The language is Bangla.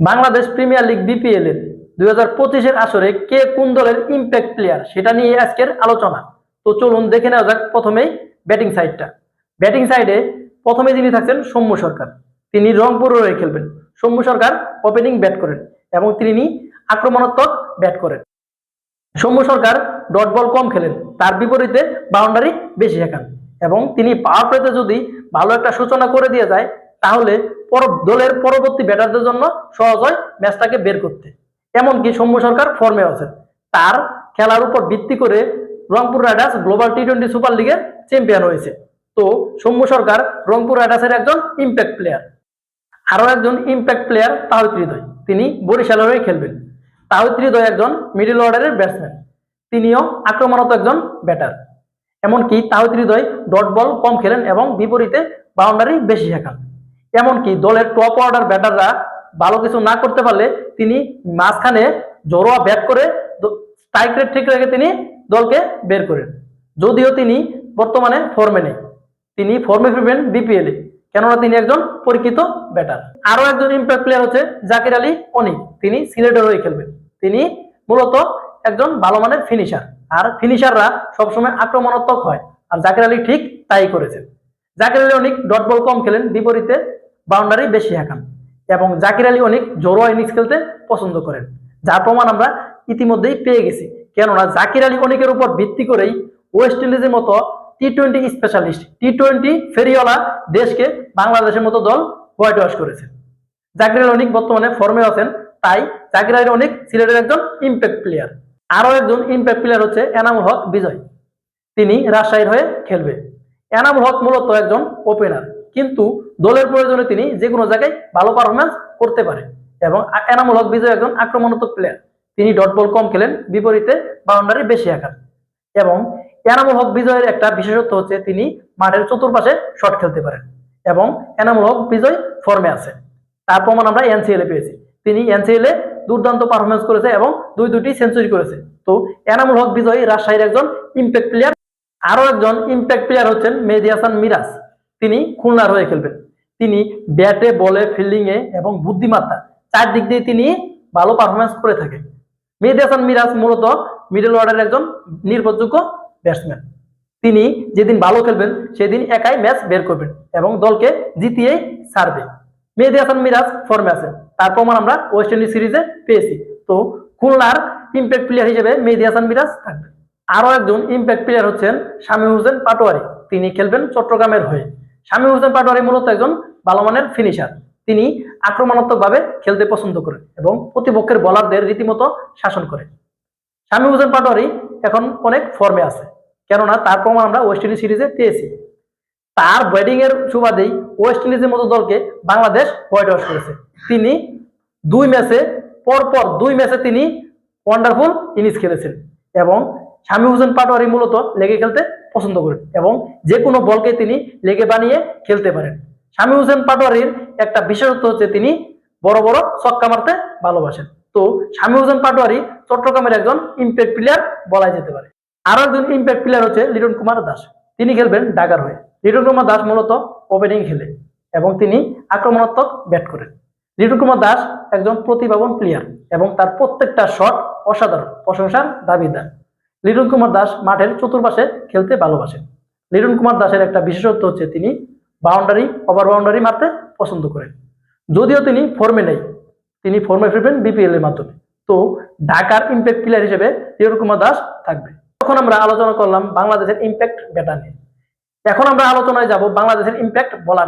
বাংলাদেশ প্রিমিয়ার লিগ বিপিএল এর 2025-এর আসরে কে কোন দলের ইম্প্যাক্ট প্লেয়ার সেটা নিয়ে আজকের আলোচনা। তো চলুন দেখে নেওয়া যাক প্রথমেই ব্যাটিং সাইডটা। ব্যাটিং সাইডে প্রথমে যিনি থাকছেন সৌম্য সরকার, তিনি রংপুরের হয়ে খেলবেন। সৌম্য সরকার ওপেনিং ব্যাট করেন এবং তিনি আক্রমণাত্মক ব্যাট করেন। সৌম্য সরকার ডট বল কম খেলেন, তার বিপরীতে বাউন্ডারি বেশি হাঁকান এবং তিনি পাওয়ার প্লেতে যদি ভালো একটা সূচনা করে দিয়ে যায় তাহলে দলের পরবর্তী ব্যাটারদের জন্য সহজ হয় ম্যাচটাকে বের করতে। এমনকি সৌম্য সরকার ফর্মে আছেন, তার খেলার উপর ভিত্তি করে রংপুর রাইডার্স গ্লোবাল টি-20 সুপার লিগের চ্যাম্পিয়ন হয়েছে। তো সৌম্য সরকার রংপুর রাইডার্সের একজন ইম্প্যাক্ট প্লেয়ার। আরো একজন ইম্প্যাক্ট প্লেয়ার তাহিদ হৃদয়, তিনি বরিশালের হয়ে খেলবেন। তাহিদ হৃদয় একজন মিডল অর্ডারের ব্যাটসম্যান, তিনিও আক্রমণাত্মক একজন ব্যাটার। এমনকি তাহিদ হৃদয় ডট বল কম খেলেন এবং বিপরীতে বাউন্ডারি বেশি হাঁকান। এমনকি দলের টপ অর্ডার ব্যাটাররা ভালো কিছু না করতে পারলে তিনি মাঝখানে জোরোয়া ব্যাট করে স্ট্রাইক রেট ঠিক রেখে তিনি দলকে বের করেন। যদিও তিনি বর্তমানে ফর্মে নেই, তিনি ফর্মে ফিরবেন বিপিএল এ, কেননা তিনি একজন পরীক্ষিত ব্যাটার। আরো একজন ইম্প্যাক্ট প্লেয়ার হচ্ছে জাকির আলী অনিক, তিনি সিলেটের হয়ে খেলবেন। তিনি মূলত একজন ভালো মানের ফিনিশার, আর ফিনিশাররা সবসময় আক্রমণাত্মক হয়, আর জাকির আলী ঠিক তাই করেছেন। জাকির আলী অনিক ডট বল কম খেলেন, বিপরীতে বাউন্ডারি বেশি হাঁকান এবং জাকির আলী অনিক জোরোয়া ইনিংস খেলতে পছন্দ করেন, যার প্রমাণ আমরা ইতিমধ্যেই পেয়ে গেছি। কেননা জাকির আলী অনিকের উপর ভিত্তি করেই ওয়েস্ট ইন্ডিজের মতো টি-20 স্পেশালিস্ট, টি-20 ফেরিওয়ালা দেশকে বাংলাদেশের মতো দল হোয়াইট ওয়াশ করেছে। জাকির আলী অনিক বর্তমানে ফর্মে আছেন, তাই জাকির আলী অনিক সিলেটের একজন ইম্প্যাক্ট প্লেয়ার। আরো একজন ইম্প্যাক্ট প্লেয়ার হচ্ছে এনামুল হক বিজয়, তিনি রাজশাহীর হয়ে খেলবে। এনামুল হক মূলত একজন ওপেনার, কিন্তু দলের প্রয়োজনে তিনি যে কোনো জায়গায় ভালো পারফরমেন্স করতে পারে এবং এনামুল হক বিজয় একজন আক্রমণাত্মক প্লেয়ার, তিনি ডট বল কম খেলেন, বিপরীতে বাউন্ডারি বেশি হাঁকান। এবং এনামুল হক বিজয়ের একটা বিশেষত্ব হচ্ছে তিনি মাঠের চতুর্পাশে শট খেলতে পারেন এবং এনামুল হক বিজয় ফর্মে আছে, তার প্রমাণ আমরা এনসিএল এ পেয়েছি। তিনি এনসিএল এ দুর্দান্ত পারফরমেন্স করেছে এবং দুটি সেঞ্চুরি করেছে। তো এনামুল হক বিজয় রাজশাহীর একজন ইম্প্যাক্ট প্লেয়ার। আরো একজন ইম্প্যাক্ট প্লেয়ার হচ্ছেন মেহেদী হাসান মিরাজ, তিনি খুলনার হয়ে খেলবেন। তিনি ব্যাটে, বলে, ফিল্ডিং এ এবং বুদ্ধিমত্তা চার দিক দিয়ে তিনি ভালো পারফরমেন্স করে থাকেন। মেহেদী হাসান মিরাজ মূলত মিডল অর্ডারের একজন নির্ভরযোগ্য ব্যাটসম্যান। তিনি যেদিন ভালো খেলবেন সেদিন একাই ম্যাচ বের করবেন এবং দলকে জিতিয়ে ছাড়বে। মেহেদী হাসান মিরাজ ফর্মে আছেন, তার প্রমাণ আমরা ওয়েস্ট ইন্ডিজ সিরিজে পেয়েছি। তো খুলনার ইম্প্যাক্ট প্লেয়ার হিসেবে মেহেদী হাসান মিরাজ থাকবে। আরো একজন ইম্প্যাক্ট প্লেয়ার হচ্ছেন শামীম হোসেন পাটোয়ারি, তিনি খেলবেন চট্টগ্রামের হয়ে। শামীম হোসেন পাটোয়ারি মূলত একজন ভালো মানের ফিনিশার, তিনি আক্রমণাত্মক ভাবে খেলতে পছন্দ করেন এবং প্রতিপক্ষের বোলারদের রীতিমতো শাসন করেন। শামীম হোসেন পাটোয়ারি এখন অনেক ফর্মে আছে, কেননা তার প্রমাণ আমরা ওয়েস্ট ইন্ডিজ সিরিজে পেয়েছি। তার ব্যাটিং এর সুবাদেই ওয়েস্ট ইন্ডিজের মতো দলকে বাংলাদেশ হোয়াইট ওয়াশ করেছে। তিনি পরপর দুই ম্যাচে তিনি ওয়ান্ডারফুল ইনিংস খেলেছেন এবং শামীম হোসেন পাটোয়ারি মূলত লেগে খেলতে পছন্দ করেন এবং যে কোনো বলকে তিনি লেগে বানিয়ে খেলতে পারেন। শামীম হোসেন পাটোয়ারির একটা বিশেষত্ব হচ্ছে তিনি বড় বড় ছক্কা মারতে ভালোবাসেন। তো শামীম হোসেন পাটোয়ারি চট্টগ্রামের একজন ইম্প্যাক্ট প্লেয়ার বলা যেতে পারে। আরো একজন ইম্প্যাক্ট প্লেয়ার হচ্ছে লিটন কুমার দাস, তিনি খেলবেন ঢাকার হয়ে। লিটন কুমার দাস মূলত ওপেনিং খেলে এবং তিনি আক্রমণাত্মক ব্যাট করেন। লিটন কুমার দাস একজন প্রতিভাবান প্লেয়ার এবং তার প্রত্যেকটা শট অসাধারণ, প্রশংসার দাবিদার। লিটন কুমার দাস মাঠের চতুর্পাশে খেলতে ভালোবাসেন। লিটন কুমার দাসের একটা বিশেষত্ব হচ্ছে তিনি বাউন্ডারি, ওভার বাউন্ডারি মারতে পছন্দ করেন। যদিও তিনি ফর্মে নেই, তিনি ফর্মে ফিরবেন বিপিএল এর মাধ্যমে। তো ঢাকার ইম্প্যাক্ট প্লেয়ার হিসেবে লিটন কুমার দাস থাকবে। তখন আমরা আলোচনা করলাম বাংলাদেশের ইম্প্যাক্ট ব্যাটার নিয়ে। এখন আমরা আলোচনায় যাব বাংলাদেশের ইম্প্যাক্ট বোলার।